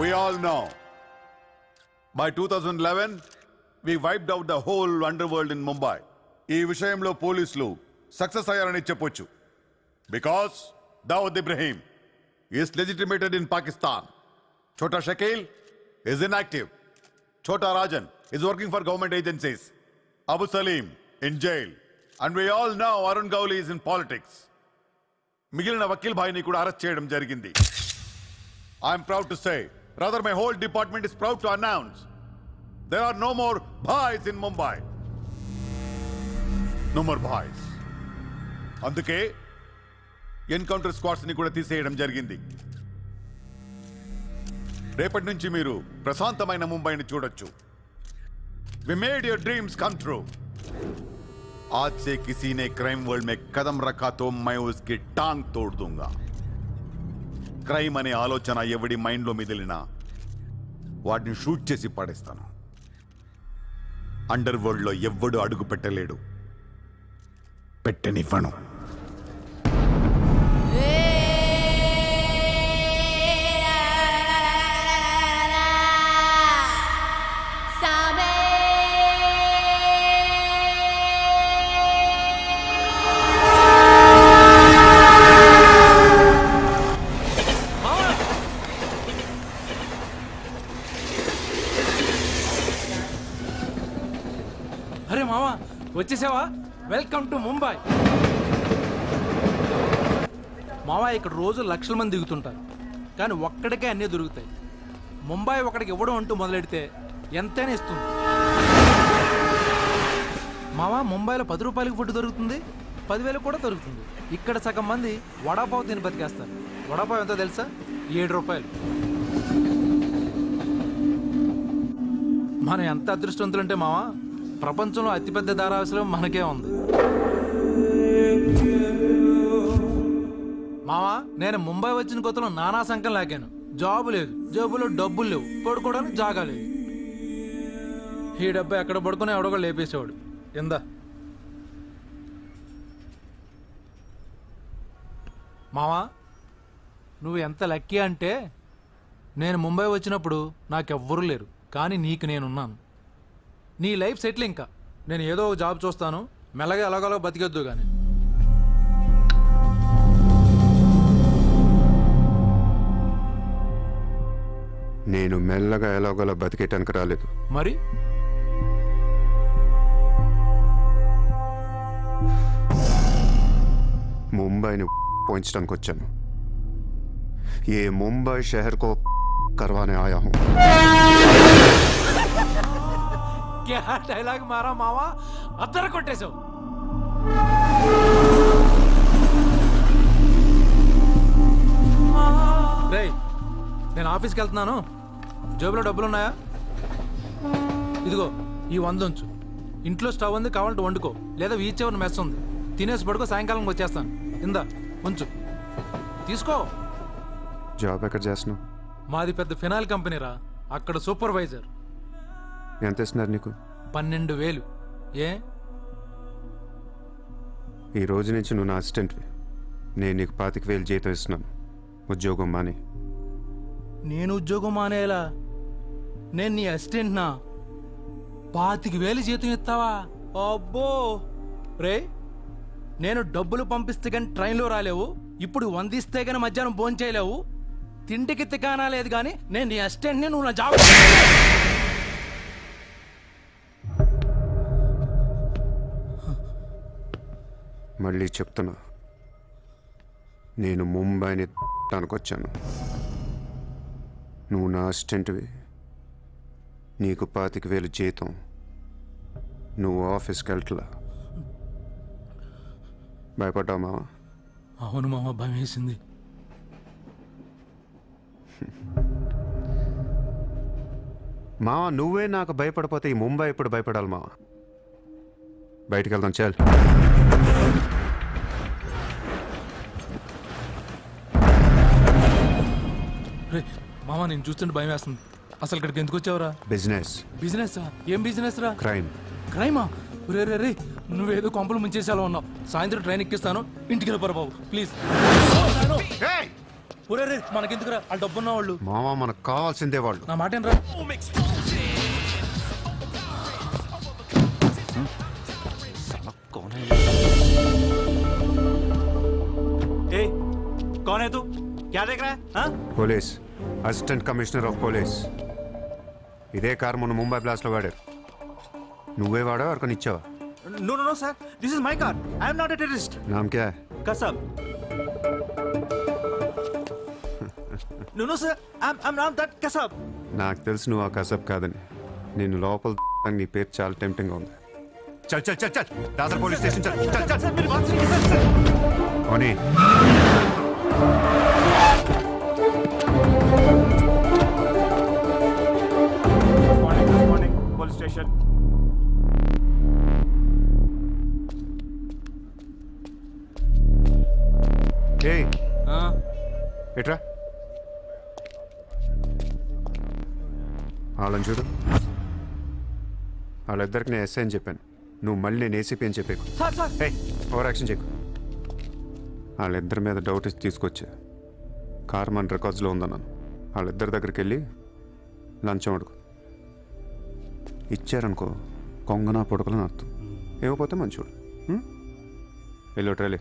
We all know. By 2011, we wiped out the whole underworld in Mumbai. ఈ విషయంలో పోలీసులు success అయ్యారని చెప్పొచ్చు. Because Dawood Ibrahim is legitimated in Pakistan. Chota Shakil is inactive. Chota Rajan is working for government agencies. Abu Salim in jail. And we all know Arun Gowli is in politics. మిగిలిన వకీల్ భాయ్ని కూడా arrest చేయడం జరిగింది. I'm proud to say, rather my whole department is proud to announce, there are no more bhais in Mumbai. No more bhais. అందుకే encounter squads ని కూడా తీసేయడం జరిగింది. రేపటి నుంచి మీరు ప్రశాంతమైన ముంబైని చూడొచ్చు. We made your dreams come true. आज से किसी ने क्राइम वर्ल्ड में कदम रखा तो मैं उसकी टांग तोड़ दूंगा. క్రైమ్ అనే ఆలోచన ఎవడి మైండ్ లో మిదిలినా వాడిని షూట్ చేసి పడేస్తాను. అండర్ వరల్డ్ లో ఎవ్వడు అడుగు పెట్టలేడు, పెట్టనివ్వను. అరే మావా, వచ్చేసావా? Welcome to Mumbai. మావా, ఇక్కడ రోజు లక్షల మంది దిగుతుంటారు, కానీ ఒక్కడికే అన్నీ దొరుకుతాయి. ముంబై ఒకడికి ఇవ్వడం అంటూ మొదలెడితే ఎంతైనా ఇస్తుంది. మావా, ముంబైలో 10 రూపాయలకి ఫుడ్ దొరుకుతుంది, 10,000 కూడా దొరుకుతుంది. ఇక్కడ సగం మంది వడాపావు తిని బతికేస్తారు. వడాపావు ఎంతో తెలుసా? 7 రూపాయలు. మనం ఎంత అదృష్టవంతులంటే మావా, ప్రపంచంలో అతిపెద్ద ధారావాసం మనకే ఉంది. మావా, నేను ముంబై వచ్చిన కొత్తలో నానా సంఖ్యలు లాగాను. జాబు లేదు, జేబులో డబ్బులు లేవు, పడుకోవడానికి జాగా లేదు. ఈ డబ్బా ఎక్కడ పడుకుని ఎవడో లేపేసేవాడు. ఎందా మావా, నువ్వు ఎంత లక్కీ అంటే, నేను ముంబై వచ్చినప్పుడు నాకెవ్వరూ లేరు, కానీ నీకు నేనున్నాను. నీ లైఫ్ సెటిల్. ఇంకా నేను ఏదో ఒక జాబ్ చూస్తాను, మెల్లగా ఎలాగోలా బతికొద్దు. కానీ నేను మెల్లగా ఎలాగోలా బతికేటానికి రాలేదు. మరి ముంబైని పోయించడానికి వచ్చాను. ఏ ముంబై షహర్ కో करवाने आया हूं. क्या डायलॉग मारा मावा, अदर కొట్టేసావు. రేయ్, నేను ఆఫీస్కి వెళ్తున్నాను. జేబులో డబ్బులు ఉన్నాయా? ఇదిగో ఈ 100 ఉంచు. ఇంట్లో స్టవ్ ఉంది, కావాలంటే వండుకో, లేదా వీచ్ ఎవరిని మెస్ ఉంది, తినేసి పడుకో. సాయంకాలం వచ్చేస్తాను. ఇందా ఉంచు, తీసుకో. జాబ్ ఎక్కడ చేస్తున్నావు? మాది పెద్ద ఫినాయిల్ కంపెనీ రా, అక్కడ సూపర్వైజర్. ఎంత ఇస్తున్నారు నీకు? 12,000. ఏ? ఈ రోజు నుంచి నువ్వు నా అసిస్టెంట్వి. నేను నీకు 25,000 జీతం ఇస్తున్నాను. ఉద్యోగం మాని. నేను ఉద్యోగం మానేలా? నేను నీ అసిస్టెంట్నా? 25,000 జీతం ఇస్తావా? అబ్బో రే, నేను డబ్బులు పంపిస్తే కానీ ట్రైన్లో రాలేవు, ఇప్పుడు 100 ఇస్తే కానీ మధ్యాహ్నం భోజనం చేయలేవు, తిండికి తికానా లేదు. కానీ నేను నీ అసిస్టెంట్ని, నువ్వు నా జాబ్. మళ్ళీ చెప్తున్నా, నేను ముంబైని వచ్చాను. నువ్వు నా అసిస్టెంట్వి, నీకు 25,000 జీతం, నువ్వు ఆఫీస్కి వెళ్ళట్లా. భయపడ్డావు మావా? అవును మామ, భయం వేసింది. మావా, నువ్వే నాకు భయపడిపోతే ఈ ముంబై ఎప్పుడు భయపడాలి మావా? బయటికి వెళ్దాం, చాలు. మామ, నేను చూస్తుంటే భయం వేస్తుంది. అసలు ఇక్కడికి ఎందుకు వచ్చావురా? బిజినెస్. బిజినెస్? ఏం బిజినెస్ రా? క్రైమ్. క్రైమా? రే రే రే, నువ్వేదో కొంపలు ముంచేసేలా ఉన్నావు. సాయంత్రం ట్రైన్ ఎక్కిస్తాను, ఇంటికి వెళ్ళిపోరా బాబు, ప్లీజ్. ఒరే రే మనకెందుకురా ఆ డబ్బున్న వాళ్ళు. మావా మనకు కావాల్సిందే వాళ్ళు. నా మాట ఏంట్రా? ए, कौन है तू? क्या देख रहा है? हाँ? Police, assistant commissioner of police. ఇదే కార్ మొన్న ముంబై బ్లాస్ట్ లో వాడారు. నువ్వే వాడా ఎవరికొని ఇచ్చావా? No, no, no, sir. This is my car. I am not a terrorist. నామ్ క్యా high? Kasab. No, no, sir. I'm not that Kasab. నాకు తెలుసు నువ్వు ఆ కసబ్ కాదని. నేను లోపల నీ పేరు చాలా టెంప్టింగ్ గా ఉంది. చల్ చల్ చల్ చల్ దాసర్ పోలీస్ స్టేషన్ చల్ చల్ చల్. Sir, मेरी बात सुनिए, sir. ఓనీ Good morning, police station. ఏయ్ ఎట్రా వాళ్ళని చూడు. వాళ్ళిద్దరికి నేను ఎస్ఐ అని చెప్పాను. నువ్వు మళ్ళీ నేను ఏసీపీ అని చెప్పాకు. Sir, sir. ఏయ్ ఓవర్ యాక్షన్ చేయకు. వాళ్ళిద్దరి మీద డౌట్ ఇచ్చి తీసుకొచ్చా. కార్ మన రికార్డ్స్లో ఉందన్నాను. వాళ్ళిద్దరి దగ్గరికి వెళ్ళి లంచం అడుగు. ఇచ్చారనుకో కొంగనా పొడకలని అర్థం. ఇవ్వకపోతే మంచోడు. వెళ్ళి ట్రైలే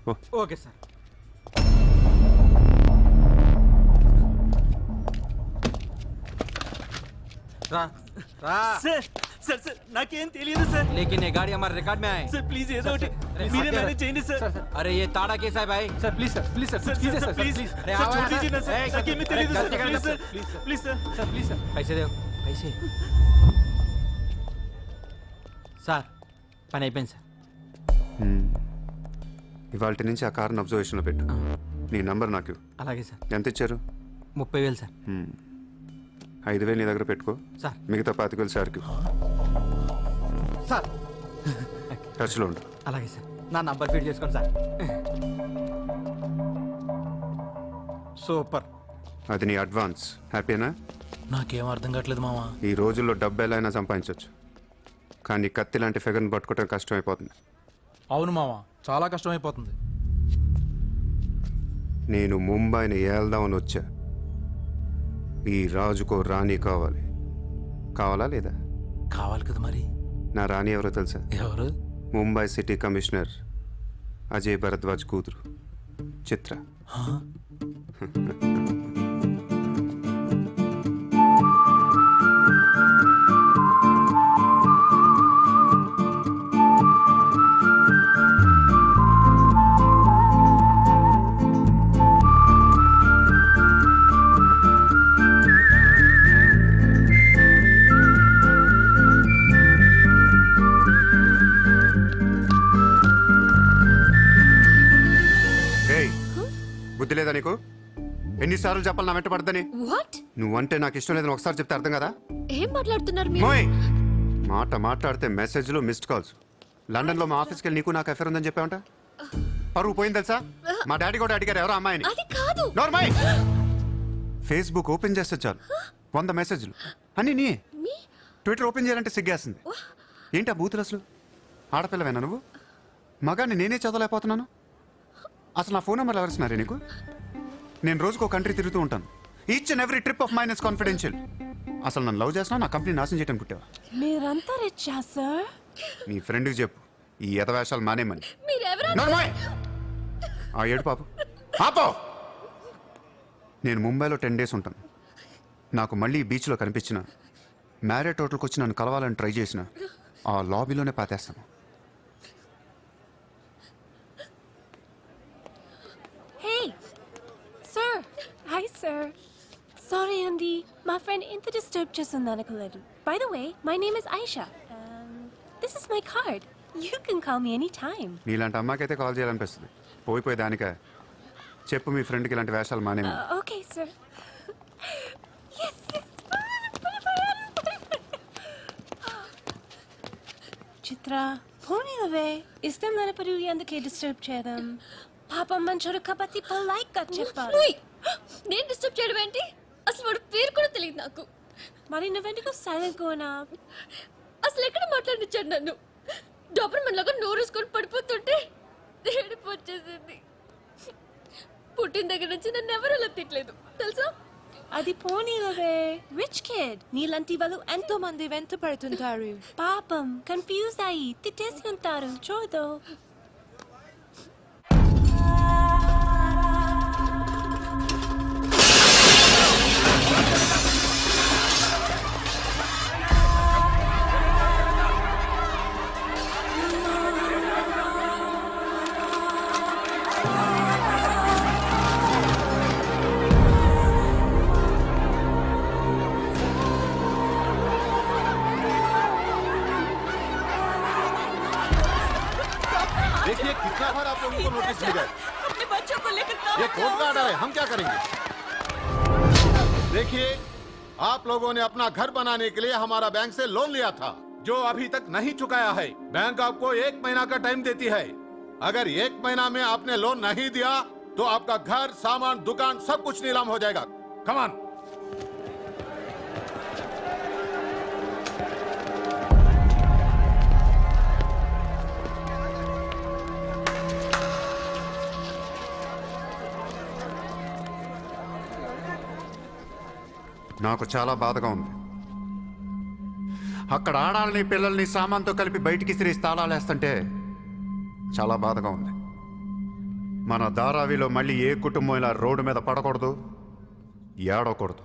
ఓ. Okay, sir. రా రా Sir, नाकेम తెలియదు sir. लेकिन ये गाड़ी हमारे रिकॉर्ड में आए. Sir, please ఏదో ఒకటి మీరే మేనేజ్ చేయండి sir. अरे ये ताड़ा केस है भाई. Sir please sir please sir Sir, please. अरे Sir, आओ छोड़ यार. दीजिए ना sir. ए, नाकेम अरे తెలియదు sir. गलती कर Please sir. रहे Please sir. Sir please sir. पैसे दो पैसे. సార్ పని అయిపోయింది సార్. ఇవాళ నుంచి ఆ కార్ని అబ్జర్వేషన్లో పెట్టు. నీ నంబర్ నాకు ఇవ్వు. అలాగే సార్. ఎంత ఇచ్చారు? 30,000 సార్. 5,000 నీ దగ్గర పెట్టుకో. సార్. మిగతా 25,000 సార్కి సార్ టచ్లో ఉండు. అలాగే సార్. నా నంబర్ ఫీడ్ చేసుకోండి సార్. సూపర్. అది నీ అడ్వాన్స్. హ్యాపీనా? నాకేం అర్థం కావట్లేదు మావా. ఈ రోజుల్లో డబ్బు ఎలా అయినా సంపాదించవచ్చు, కానీ కత్తి లాంటి ఫిగర్ని పట్టుకోవడం కష్టమైపోతుంది. అవును మావా, చాలా కష్టమైపోతుంది. నేను ముంబైని ఏల్దామని వచ్చా. ఈ రాజుకో రాణి కావాలి. కావాలా లేదా? కావాలి కదా మరి. నా రాణి ఎవరో తెలుసా? ఎవరు? ముంబై సిటీ కమిషనర్ అజయ్ భరద్వాజ్ కూతురు చిత్ర. బుద్ధి లేదా నీకు? ఎన్నిసార్లు చెప్పాలి నా వెంట పడదని? వాట్? నువ్వంటే నాకు ఇష్టం లేదని ఒకసారి చెప్తే అర్థం కదా? ఏం మాట్లాడుతున్నారు మీరు? మోయ్! మాట్లాడితే మెసేజ్లు మిస్డ్ కాల్స్. లండన్లో మా ఆఫీస్కి వెళ్ళి నీకు నాకు అఫేర్ ఉందని చెప్పావంట. పరువు పోయింది తెలుసా? మా డాడీ కూడా అడిగారు ఎవరో అమ్మాయిని. అది కాదు. నార్మల్ ఫేస్బుక్ ఓపెన్ చేస్తే చాలు 100 మెసేజ్లు అన్నీ నీ. ట్విట్టర్ ఓపెన్ చేయాలంటే సిగ్గేస్తుంది. ఏంటి ఆ బూతులు అసలు? ఆడపిల్లవేనా నువ్వు? మగాన్ని నేనే చదవలేకపోతున్నాను. అసలు నా ఫోన్ నెంబర్ ఎవరిస్తున్నారే నీకు? నేను రోజుకో కంట్రీ తిరుగుతూ ఉంటాను. Each and every trip of mine is confidential. అసలు నన్ను లవ్ చేస్తున్నా, నా కంపెనీ నాశనం చేయడం పుట్టావా? మీరంతా రిచ్చా సార్? నీ ఫ్రెండ్కి చెప్పు ఈ ఎదవేషాలు మానేమని. మీరెవరో నార్మల్ ఆ ఏడు పాపు ఆపో. నేను ముంబైలో 10 days ఉంటాను. నాకు మళ్ళీ బీచ్లో కనిపించిన, మ్యారేట్ హోటల్కి వచ్చి నన్ను కలవాలని ట్రై చేసిన ఆ లాబీలోనే పాతేస్తాను. Hey sir. Hi sir. Sorry అండి, మా ఫ్రెండ్ ఇంత డిస్టర్బ్ చేస్తుంది అనుకోలేదు. By the way, my name is Aisha. This is my card. You can call me any time. నీలాంటి అమ్మాయికైతే కాల్ చేయాలనిపిస్తుంది. పోయిపోయి దానిక చెప్పు మీ ఫ్రెండ్కి ఇలాంటి వేషాలు మానేమి. Okay sir. చిత్ర పోనీవే. ఇష్టం లేనప్పుడు అందుకే డిస్టర్బ్ చేయడం. పాపం మంచోడు కాబట్టి పొలైట్ గా చెప్పాలి. నేను డిస్టర్బ్ చేయడం ఏంటి? అసలు వాడు పేరు కూడా తెలియదు నాకు. మరి నువ్వెందుకు సైలెంట్ కోనా? అసలు ఎక్కడ మాట్లాడించాడు నన్ను? డాబర్ మన లాగా నోరేసుకొని పడిపోతుంటే ఏడుపు వచ్చేసింది. పుట్టిన దగ్గర నుంచి నన్ను ఎవరు అలా తిట్టలేదు తెలుసా? అది పోనీలవే. రిచ్ కిడ్ నీలాంటి వాళ్ళు ఎంతో మంది వెంట పడుతుంటారు. పాపం కన్ఫ్యూజ్ అయ్యి తిట్టేసి ఉంటారు. చూడు. देखिए कितना बार आप लोगों को नोटिस मिल गए। अपने बच्चों को लेकर ये कोर्ट का ऑर्डर है, हम क्या करेंगे? देखिए आप लोगों ने अपना घर बनाने के लिए हमारा बैंक से लोन लिया था जो अभी तक नहीं चुकाया है। बैंक आपको 1 महीना का टाइम देती है। अगर 1 महीना में आपने लोन नहीं दिया तो आपका घर, सामान, दुकान सब कुछ नीलाम हो जाएगा। Come on. నాకు చాలా బాధగా ఉంది. అక్కడ ఆడాలని పిల్లల్ని సామాన్తో కలిపి బయటికి ఇసిరి తాళాలేస్తుంటే చాలా బాధగా ఉంది. మన ధారావిలో మళ్ళీ ఏ కుటుంబం ఇలా రోడ్డు మీద పడకూడదు, ఏడవకూడదు.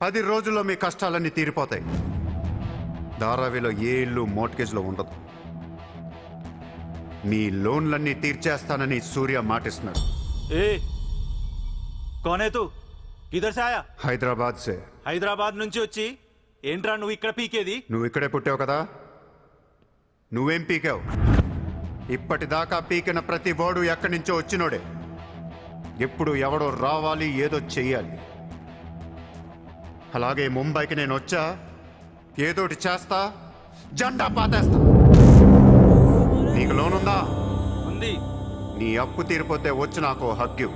10 రోజుల్లో మీ కష్టాలన్నీ తీరిపోతాయి. ధారావిలో ఏ ఇల్లు మోర్ట్గేజ్లో ఉండదు. మీ లోన్లన్నీ తీర్చేస్తానని సూర్య మాటిస్తున్నాడు. ఏ कौन है तू? किधर से आया? హైదరాబాద్ సే. హైదరాబాద్ నుంచి వచ్చి ఏంట్రా నువ్వు ఇక్కడ పీకేది? నువ్వు ఇక్కడే పుట్టావు కదా, నువ్వేం పీకావు? ఇప్పటిదాకా పీకిన ప్రతి వాడు ఎక్కడి నుంచో వచ్చినోడే. ఎప్పుడు ఎవడో రావాలి, ఏదో చెయ్యాలి. అలాగే ముంబైకి నేను వచ్చా, ఏదోటి చేస్తా, జెండా పాతేస్తా. నీకు లోనుందా? ఉంది. నీ అప్పు తీరిపోతే వచ్చి నాకు హక్కు.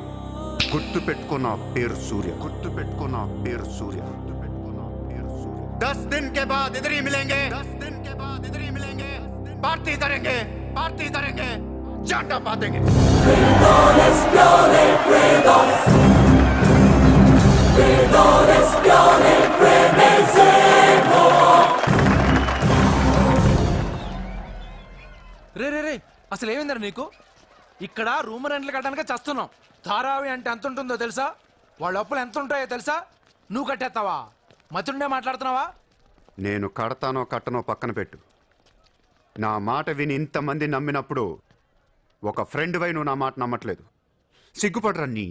గుర్తు పెట్టుకున్న పేరు సూర్య. గుర్తు పెట్టుకున్న పేరు సూర్య. గుర్తు పెట్టుకున్న పేరు సూర్య. 10 दिन के बाद इधर ही मिलेंगे. 10 दिन के बाद इधर ही मिलेंगे. पार्टी करेंगे, पार्टी करेंगे, झंडा पातेंगे. రే రే రే అసలు ఏమైందరా నీకు? ఇక్కడ రూమ్ రెంట్లు కట్టడానికి చస్తున్నాం. ధారావి అంటే ఎంత ఉంటుందో తెలుసా? వాళ్ళ అప్పులు ఎంత ఉంటాయో తెలుసా? నువ్వు కట్టేస్తావా? మతుండే మాట్లాడుతున్నావా? నేను కడతానో కట్టనో పక్కన పెట్టు. నా మాట విని ఇంతమంది నమ్మినప్పుడు ఒక ఫ్రెండ్ వై నువ్వు నా మాట నమ్మట్లేదు. సిగ్గుపడరా నీ